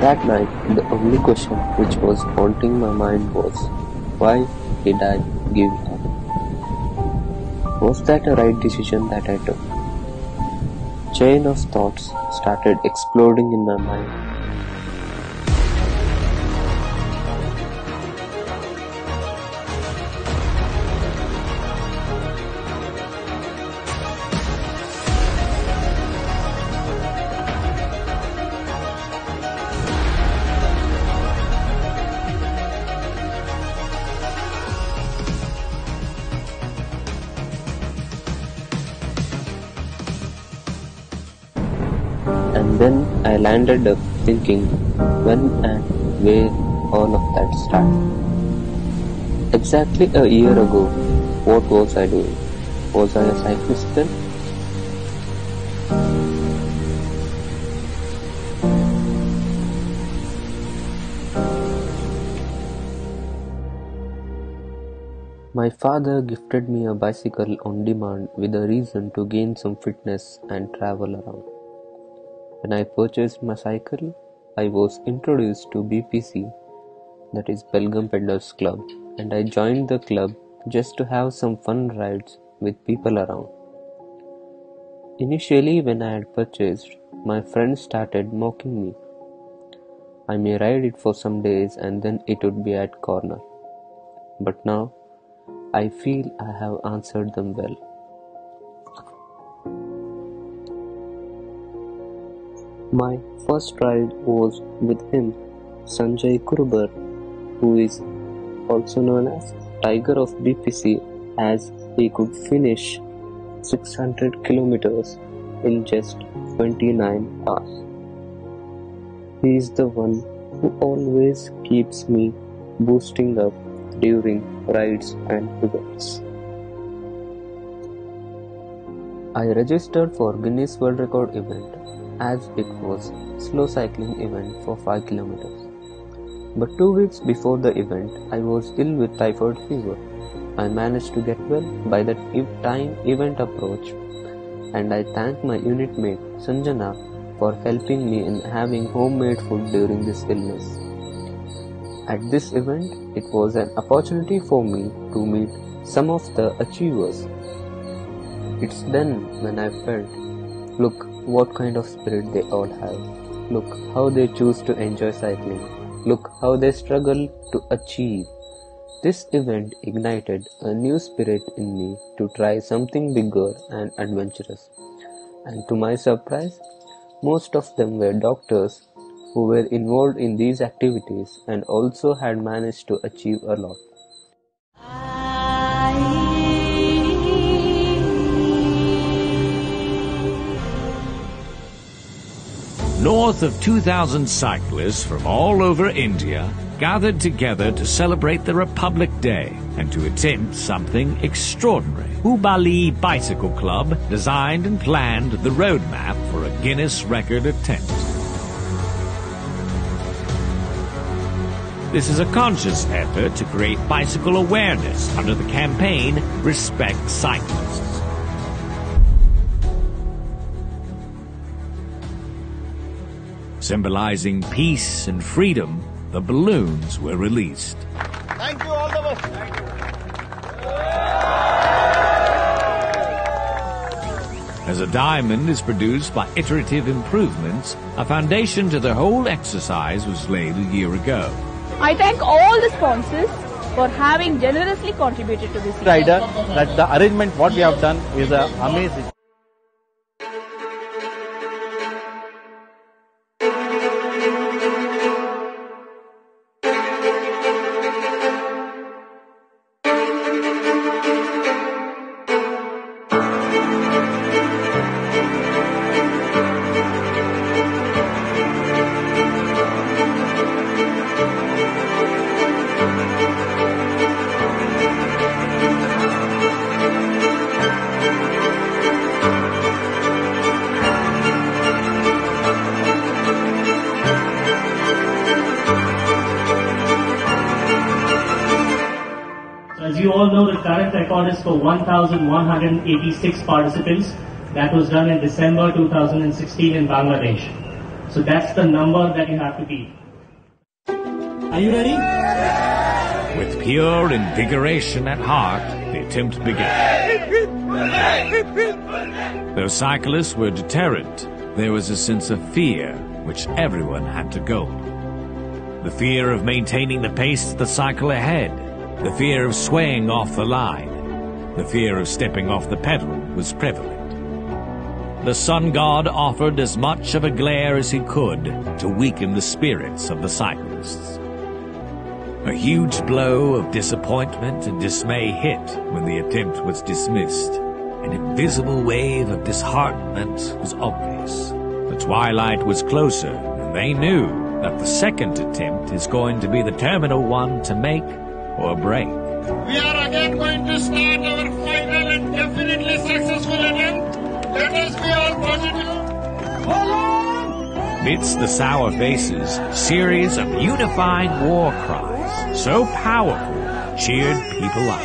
That night, the only question which was haunting my mind was, why did I give it up? Was that a right decision that I took? Chain of thoughts started exploding in my mind. And then I landed up thinking when and where all of that started. Exactly a year ago, what was I doing? Was I a cyclist then? My father gifted me a bicycle on demand with a reason to gain some fitness and travel around. When I purchased my cycle, I was introduced to BPC, that is Belgium Pedals Club, and I joined the club just to have some fun rides with people around. Initially, when I had purchased, my friends started mocking me. I may ride it for some days and then it would be at corner. But now, I feel I have answered them well. My first ride was with him, Sanjay Kurubar, who is also known as Tiger of BPC, as he could finish 600 kilometers in just 29 hours. He is the one who always keeps me boosting up during rides and events. I registered for Guinness World Record event as it was slow cycling event for 5 kilometers. But 2 weeks before the event, I was ill with typhoid fever. I managed to get well by the time event approached, and I thank my unit mate Sanjana for helping me in having homemade food during this illness. At this event, it was an opportunity for me to meet some of the achievers. It's then when I felt, look what kind of spirit they all have. Look how they choose to enjoy cycling. Look how they struggle to achieve. This event ignited a new spirit in me to try something bigger and adventurous. And to my surprise, most of them were doctors who were involved in these activities and also had managed to achieve a lot. North of 2,000 cyclists from all over India gathered together to celebrate the Republic Day and to attempt something extraordinary. Hubali Bicycle Club designed and planned the roadmap for a Guinness record attempt. This is a conscious effort to create bicycle awareness under the campaign Respect Cyclists. Symbolizing peace and freedom, the balloons were released. Thank you, all of us. Thank you. As a diamond is produced by iterative improvements, a foundation to the whole exercise was laid a year ago. I thank all the sponsors for having generously contributed to this Rider, that the arrangement what we have done is amazing. As you all know, the current record is for 1,186 participants. That was done in December 2016 in Bangladesh. So that's the number that you have to beat. Are you ready? With pure invigoration at heart, the attempt began. Though cyclists were deterrent, there was a sense of fear which everyone had to go. The fear of maintaining the pace of the cycle ahead, the fear of swaying off the line, the fear of stepping off the pedal was prevalent. The sun god offered as much of a glare as he could to weaken the spirits of the cyclists. A huge blow of disappointment and dismay hit when the attempt was dismissed. An invisible wave of disheartenment was obvious. The twilight was closer, and they knew that the second attempt is going to be the terminal one to make or break. We are again going to start our final and definitely successful attempt. Let us be all positive. Amidst the sour faces, series of unifying war cries, so powerful, cheered people up.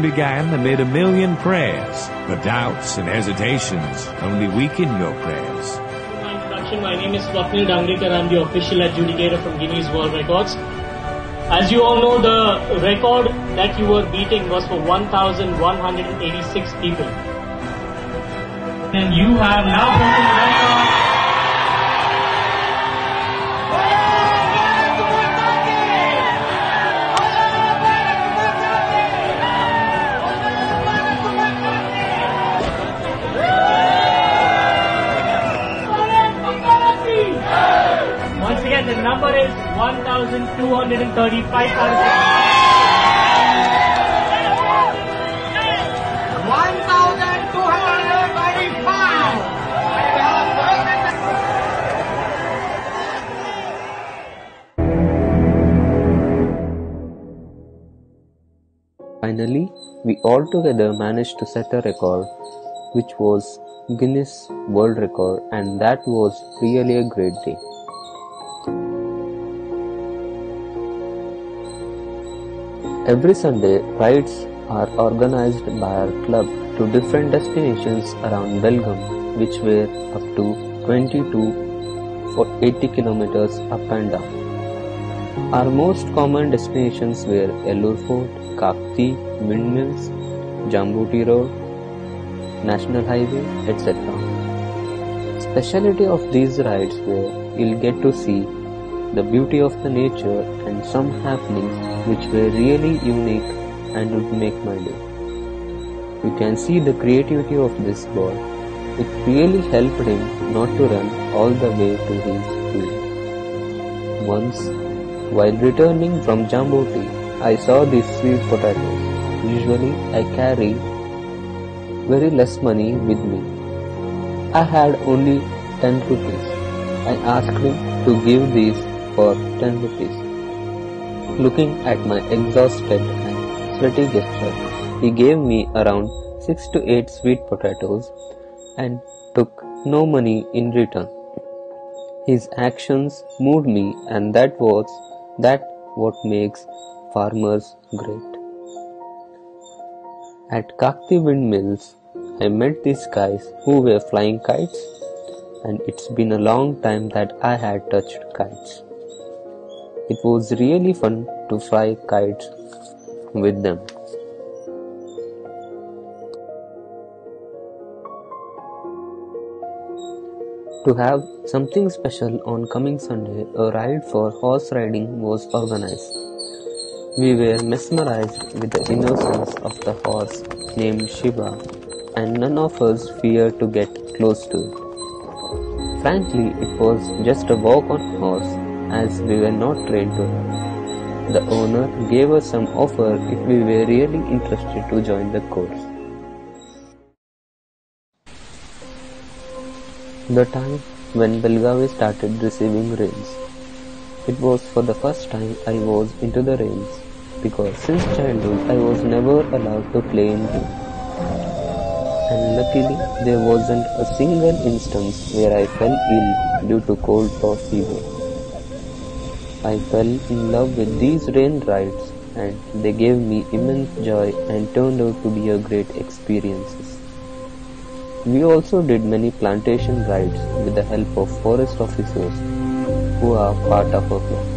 Began amid a million prayers, but doubts and hesitations only weaken your prayers. My introduction, my name is Swapnil Dangrikar. I'm the official adjudicator from Guinness World Records. As you all know, the record that you were beating was for 1,186 people. And you have now broken the record. The number is 1,235. 1,235. Finally, we all together managed to set a record, which was Guinness World Record, and that was really a great day. Every Sunday, rides are organized by our club to different destinations around Belgaum, which were up to 22 for 80 kilometers up and down. Our most common destinations were Ellur Fort, Kakti, Windmills, Jambuti Road, National Highway, etc. Speciality of these rides were you'll get to see the beauty of the nature and some happenings which were really unique and would make my day. You can see the creativity of this boy. It really helped him not to run all the way to his field. Once, while returning from Jambuti, I saw these sweet potatoes. Usually, I carry very less money with me. I had only 10 rupees. I asked him to give these for 10 rupees. Looking at my exhausted and sweaty gesture, he gave me around 6 to 8 sweet potatoes and took no money in return. His actions moved me, and that what makes farmers great. At Kakti Windmills, I met these guys who were flying kites, and it's been a long time that I had touched kites. It was really fun to fly kites with them. To have something special on coming Sunday, a ride for horse riding was organized. We were mesmerized with the innocence of the horse named Shiva, and none of us feared to get close to it. Frankly, it was just a walk on horse, as we were not trained to ride. The owner gave us some offer if we were really interested to join the course. the time when Belgavi started receiving rains. It was for the first time I was into the rains, because since childhood I was never allowed to play in rain. And luckily there wasn't a single instance where I fell ill due to cold or fever. I fell in love with these rain rides, and they gave me immense joy and turned out to be a great experiences. We also did many plantation rides with the help of forest officers who are part of our club.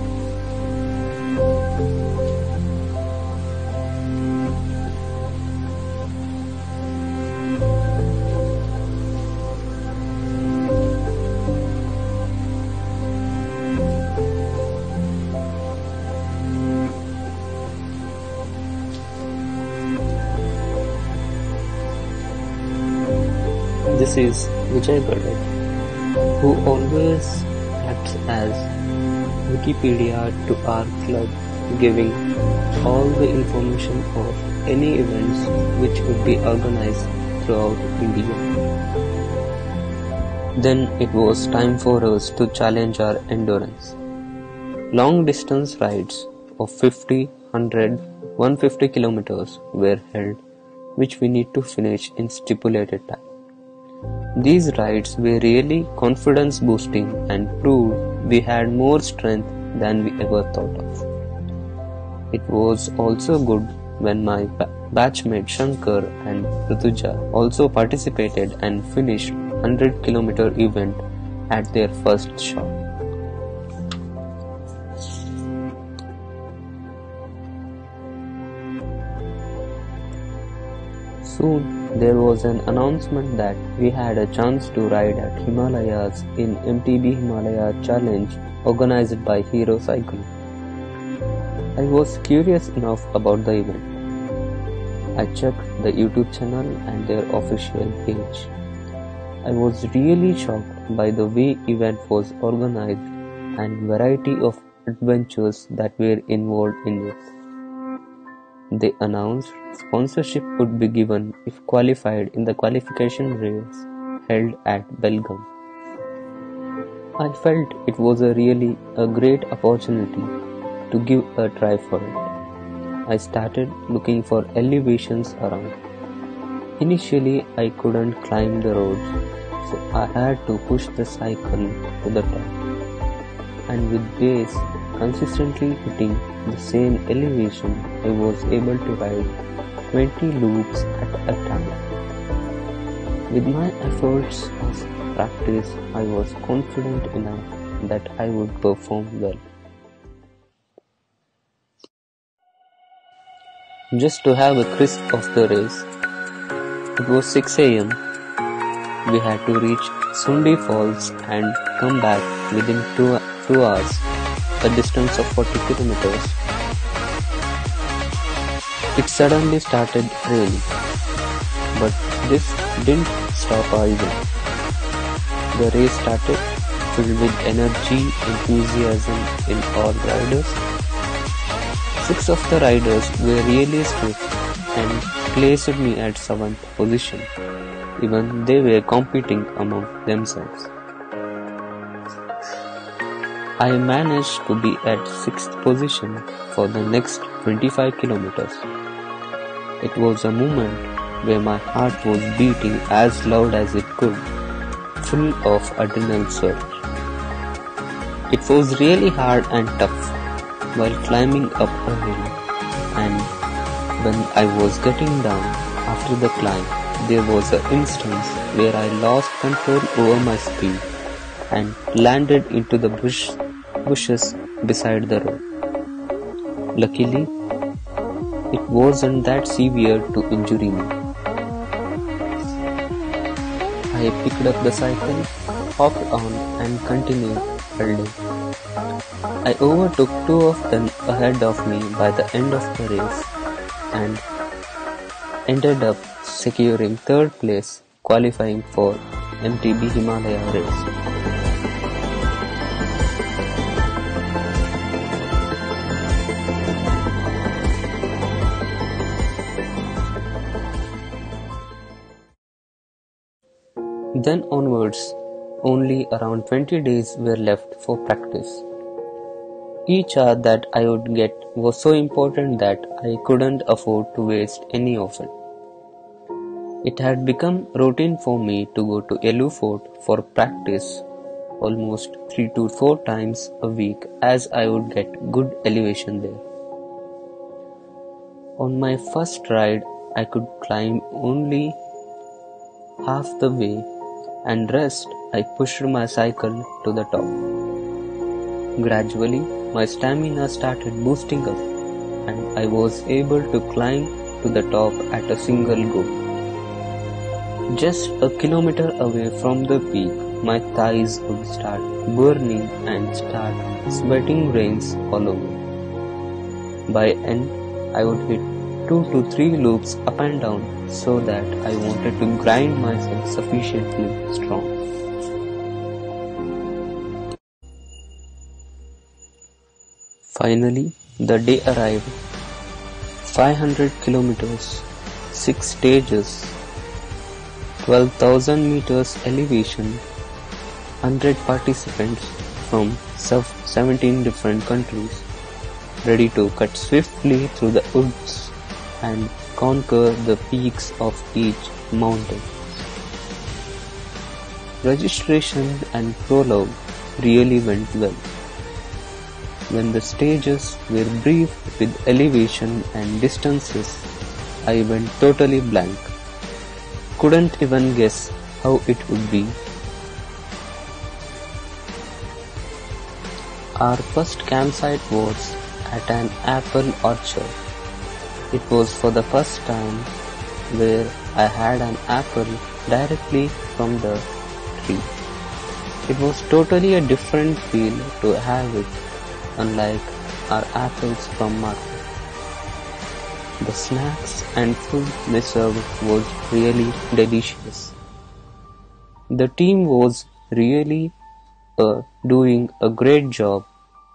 This is Vijay Gadak, who always acts as Wikipedia to our club, giving all the information of any events which would be organized throughout India. Then it was time for us to challenge our endurance. Long distance rides of 50, 100, 150 kilometers were held, which we need to finish in stipulated time. These rides were really confidence boosting and proved we had more strength than we ever thought of. It was also good when my batchmate Shankar and Rituja also participated and finished 100-kilometer event at their first shot. Soon there was an announcement that we had a chance to ride at Himalayas in MTB Himalaya Challenge organized by Hero Cycle. I was curious enough about the event. I checked the YouTube channel and their official page. I was really shocked by the way event was organized and variety of adventures that were involved in it. They announced sponsorship would be given if qualified in the qualification race held at Belgaum. I felt it was really a great opportunity to give a try for it. I started looking for elevations around. Initially I couldn't climb the roads, so I had to push the cycle to the top. And with this consistently hitting the same elevation, I was able to ride 20 loops at a time. With my efforts of practice, I was confident enough that I would perform well. Just to have a crisp of the race, it was 6 a.m. We had to reach Sundi Falls and come back within 2 hours, a distance of 40 kilometers. It suddenly started raining, but this didn't stop our event. The race started, filled with energy, enthusiasm in all riders. 6 of the riders were really swift and placed me at 7th position. Even they were competing among themselves. I managed to be at 6th position for the next 25 kilometers. It was a moment where my heart was beating as loud as it could, full of adrenaline surge. It was really hard and tough while climbing up a hill, and when I was getting down after the climb, there was an instance where I lost control over my speed and landed into the bushes beside the road. Luckily, it wasn't that severe to injure me. I picked up the cycle, hopped on and continued pedaling. I overtook 2 of them ahead of me by the end of the race and ended up securing 3rd place, qualifying for MTB Himalaya race. Then onwards, only around 20 days were left for practice. Each hour that I would get was so important that I couldn't afford to waste any of it. It had become routine for me to go to Yellow Fort for practice almost 3 to 4 times a week, as I would get good elevation there. On my first ride, I could climb only half the way, and rest I pushed my cycle to the top. Gradually, my stamina started boosting up, and I was able to climb to the top at a single go. Just a kilometer away from the peak, my thighs would start burning and start sweating rains all over. By end, I would hit 2 to 3 loops up and down so that I wanted to grind myself sufficiently strong. Finally, the day arrived. 500 kilometers, 6 stages, 12,000 meters elevation, 100 participants from 17 different countries, ready to cut swiftly through the woods and conquer the peaks of each mountain. Registration and prologue really went well. When the stages were briefed with elevation and distances, I went totally blank. Couldn't even guess how it would be. Our first campsite was at an apple orchard. It was for the first time where I had an apple directly from the tree. It was totally a different feel to have it, unlike our apples from market. The snacks and food they served was really delicious. The team was really doing a great job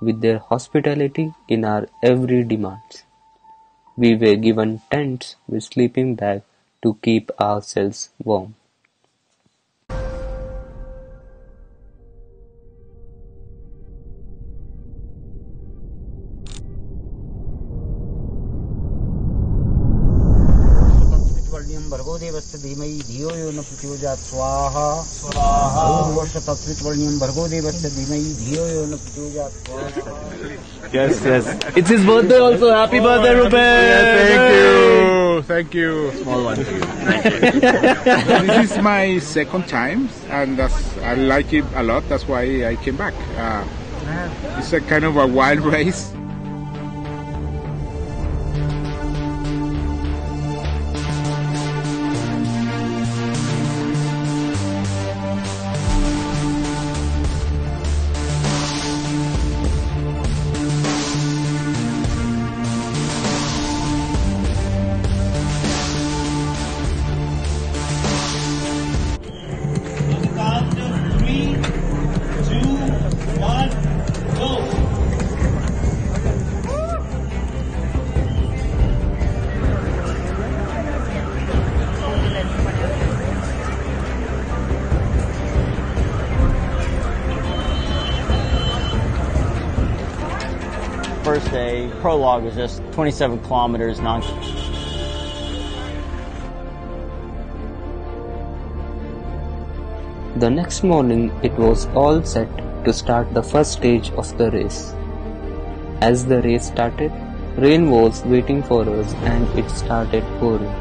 with their hospitality in our every demands. We were given tents with sleeping bags to keep ourselves warm. भर्गोदेवस्य धीमहि धियो यो न प्रचोदयात् स्वाहा स्वाहा वर्ष तत्वितवर्ण्यं भर्गोदेवस्य धीमहि धियो यो न प्रचोदयात् स्वाहा. Yes. It's his birthday also. Happy birthday, Rupesh! Thank you. Small one for you. This is my second time, and I like it a lot. That's why I came back. It's a kind of a wild race. First day, prologue was just 27 kilometers non. The next morning, it was all set to start the first stage of the race. As the race started, rain was waiting for us and it started pouring.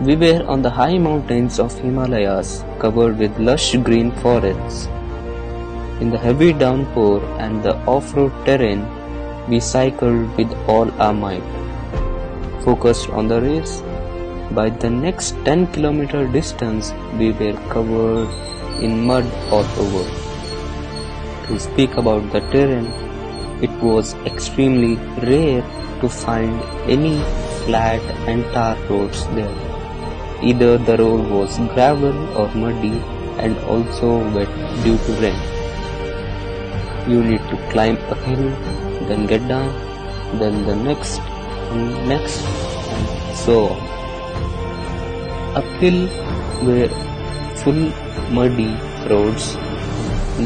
We were on the high mountains of Himalayas, covered with lush green forests. In the heavy downpour and the off-road terrain, we cycled with all our might. Focused on the race, by the next 10-kilometer distance, we were covered in mud all over. To speak about the terrain, it was extremely rare to find any flat and tar roads there. Either the road was gravel or muddy and also wet due to rain. You need to climb a hill, then get down, then the next, and so on. Uphill were full muddy roads,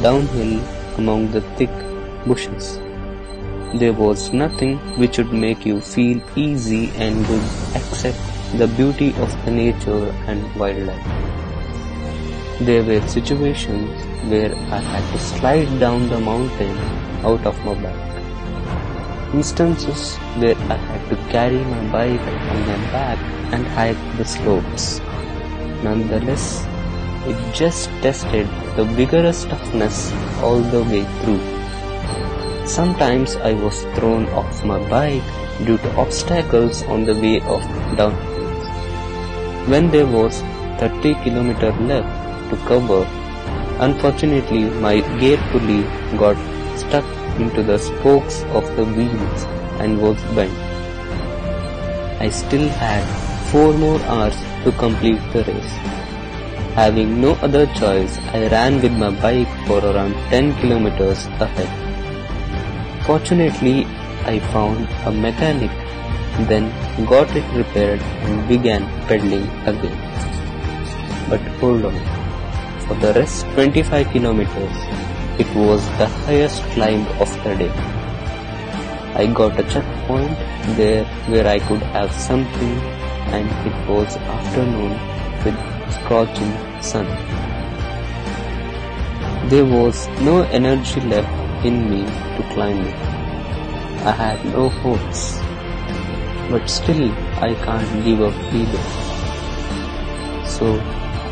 downhill among the thick bushes. There was nothing which would make you feel easy and good except the beauty of the nature and wildlife. There were situations where I had to slide down the mountain out of my bike. Instances where I had to carry my bike on my back and hike the slopes. Nonetheless, it just tested the vigorous toughness all the way through. Sometimes I was thrown off my bike due to obstacles on the way of downhills. When there was 30 km left to cover, unfortunately my gear pulley got stuck into the spokes of the wheels and was bent. I still had 4 more hours to complete the race. Having no other choice, I ran with my bike for around 10 kilometers ahead. Fortunately, I found a mechanic, then got it repaired and began pedaling again. But hold on, for the rest 25 kilometers, it was the highest climb of the day. I got a checkpoint there where I could have something, and it was afternoon with scorching sun. There was no energy left in me to climb it. I had no hopes, but still I can't give up either. So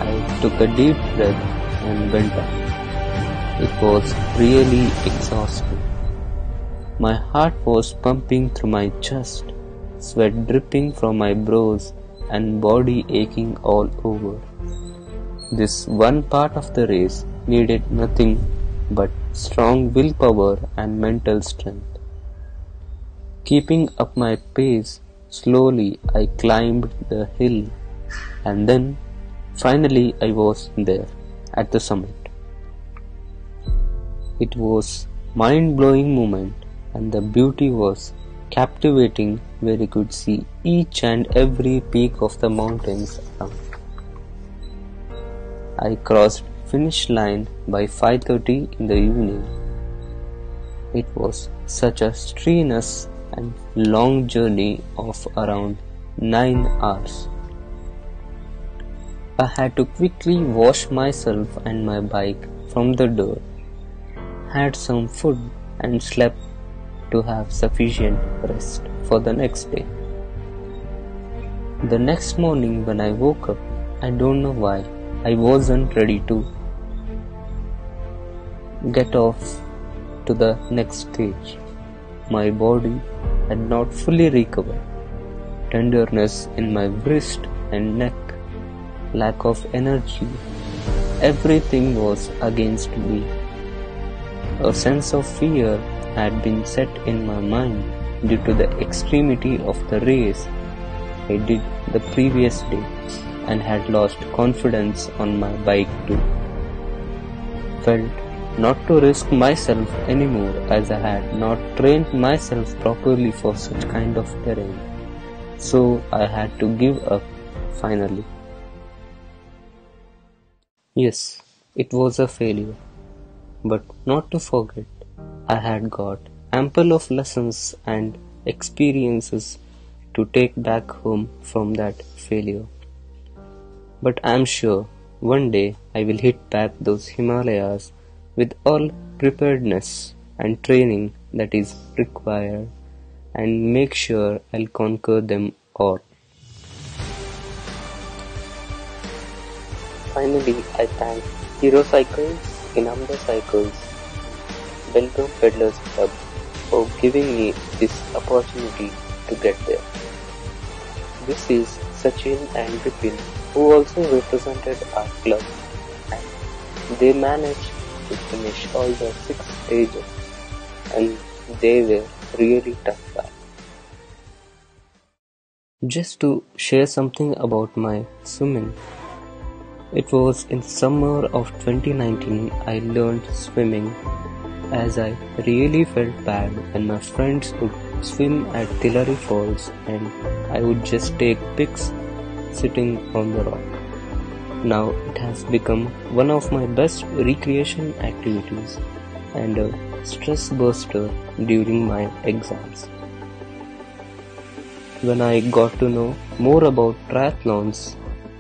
I took a deep breath and went up. It was really exhausting. My heart was pumping through my chest, sweat dripping from my brows and body aching all over. This one part of the race needed nothing but strong willpower and mental strength. Keeping up my pace, slowly I climbed the hill, and then finally I was there at the summit. It was a mind-blowing moment, and the beauty was captivating where you could see each and every peak of the mountains around. I crossed finish line by 5:30 in the evening. It was such a strenuous and long journey of around 9 hours. I had to quickly wash myself and my bike from the door, had some food and slept to have sufficient rest for the next day. The next morning when I woke up, I don't know why, I wasn't ready to get off to the next stage. My body had not fully recovered. Tenderness in my wrist and neck, lack of energy, everything was against me. A sense of fear had been set in my mind due to the extremity of the race I did the previous day and had lost confidence on my bike too. Felt not to risk myself anymore as I had not trained myself properly for such kind of terrain. So I had to give up finally. Yes, it was a failure, but not to forget, I had got ample of lessons and experiences to take back home from that failure. But I am sure one day I will hit back those Himalayas with all preparedness and training that is required and make sure I'll conquer them all. Finally, I thank Hero Cycles, Inamda Cycles, Belgaum Peddlers Club for giving me this opportunity to get there. This is Sachin and Vipin, who also represented our club, and they managed to finish all the 6 stages, and they were really tough guys. Just to share something about my swimming, it was in summer of 2019 I learned swimming, as I really felt bad when my friends would swim at Tilari Falls and I would just take pics sitting on the rock. Now it has become one of my best recreation activities and a stress buster during my exams. When I got to know more about triathlons,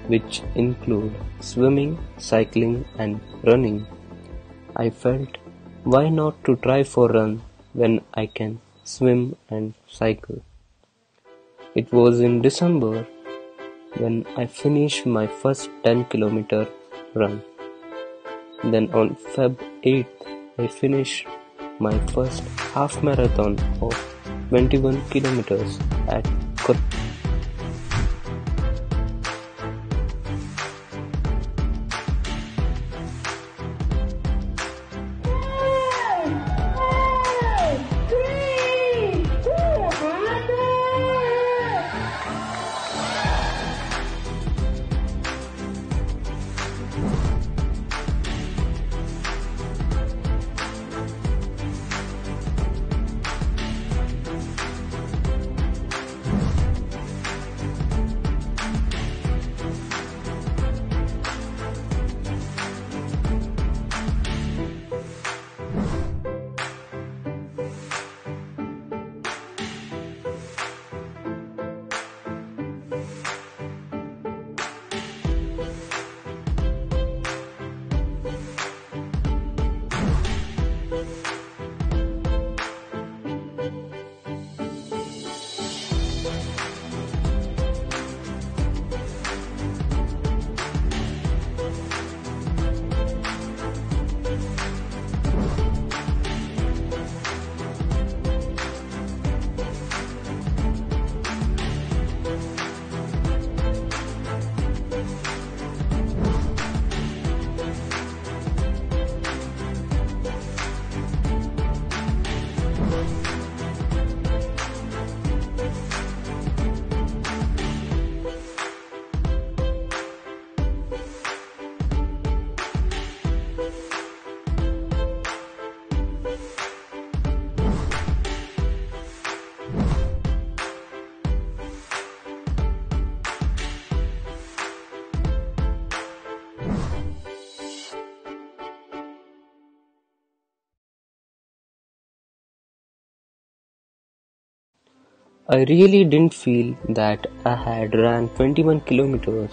which include swimming, cycling and running, I felt why not to try for run when I can swim and cycle. It was in December when I finished my first 10-kilometer run. Then on Feb 8th, I finished my first half marathon of 21 kilometers at I really didn't feel that I had ran 21 kilometers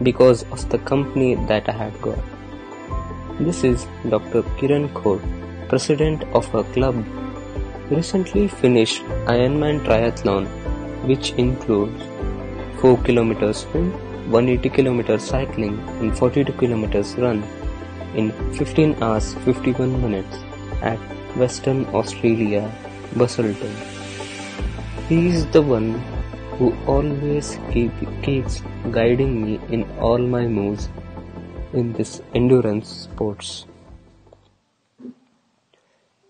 because of the company that I had got. This is Dr. Kiran Khod, president of a club, recently finished Ironman triathlon, which includes 4 kilometers swim, 180 kilometers cycling and 42 kilometers run in 15 hours 51 minutes at Western Australia, Busselton. He is the one who always keeps guiding me in all my moves in this endurance sports.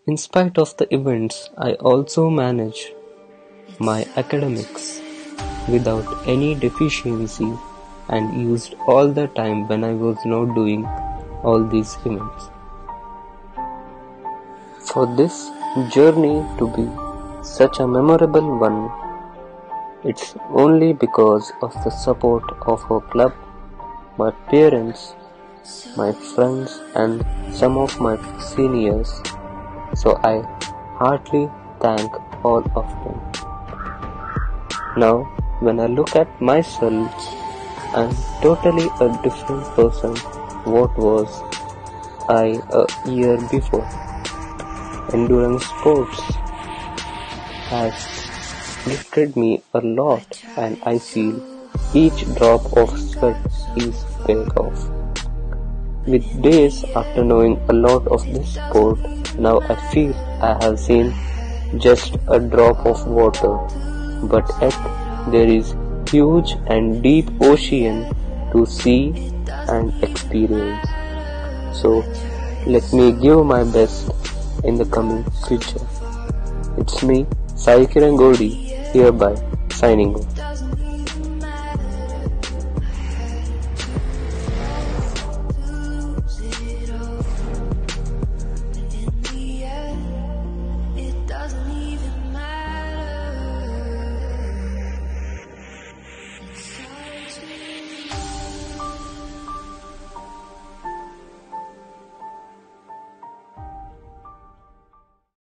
In spite of the events, I also manage my academics without any deficiency and used all the time when I was not doing all these events. For this journey to be such a memorable one, it's only because of the support of our club, my parents, my friends and some of my seniors. So I heartily thank all of them. Now, when I look at myself, I'm totally a different person what was I a year before. Endurance sports has gifted me a lot and I feel each drop of sweat is paid off. With days after knowing a lot of this sport, now I feel I have seen just a drop of water, but yet there is huge and deep ocean to see and experience. So let me give my best in the coming future. It's me, Sai Kiran Godi, hereby signing off.